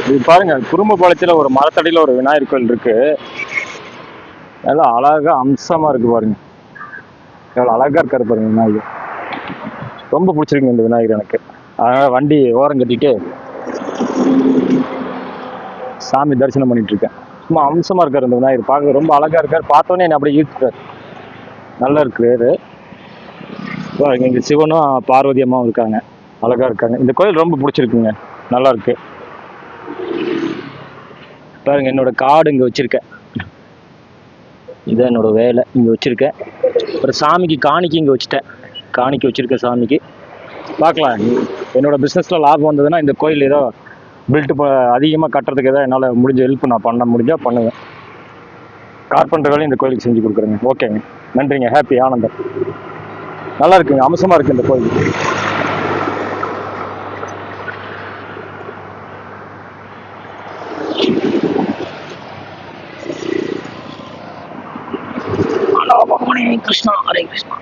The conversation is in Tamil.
இது பாருங்க, குறும்பபாளையத்துல ஒரு மரத்தடியில ஒரு விநாயகர் கோயில் இருக்கு. நல்லா அழகா அம்சமா இருக்கு பாருங்க. எவ்வளவு அழகா இருக்காரு பாருங்க விநாயகர். ரொம்ப பிடிச்சிருக்கு இந்த விநாயகர் எனக்கு. அதனால வண்டி ஓரம் கட்டிட்டு சாமி தரிசனம் பண்ணிட்டு இருக்கேன். சும்மா அம்சமா இருக்காரு இந்த விநாயகர், பார்க்க ரொம்ப அழகா இருக்காரு. பார்த்தோன்னே என்ன அப்படியே ஈர்த்துட்டாரு. நல்லா இருக்கு. இங்க சிவனும் பார்வதி அம்மாவும் இருக்காங்க, அழகா இருக்காங்க. இந்த கோயில் ரொம்ப பிடிச்சிருக்குங்க, நல்லா இருக்கு. பாருங்க, என்னோட கார்டு இங்க வச்சிருக்கேன். இதான் என்னோட வேலை, இங்க வச்சிருக்கேன். அப்புறம் சாமிக்கு காணிக்கை இங்க வச்சுட்டேன். காணிக்கை வச்சிருக்கேன் சாமிக்கு. பார்க்கலாம், என்னோட பிஸ்னஸ்ல லாபம் வந்ததுன்னா இந்த கோயில் ஏதோ பில்ட் அதிகமாக கட்டுறதுக்கு ஏதாவது என்னால் முடிஞ்ச ஹெல்ப் நான் பண்ண முடிஞ்சா பண்ணுவேன். கார்பெண்டர் வேலையும் இந்த கோயிலுக்கு செஞ்சு கொடுக்குறேங்க. ஓகேங்க, நன்றிங்க. ஹாப்பி, ஆனந்தம். நல்லா இருக்குங்க, அம்சமா இருக்கு இந்த கோயில். கிருஷ்ணா, ஹரே கிருஷ்ணா.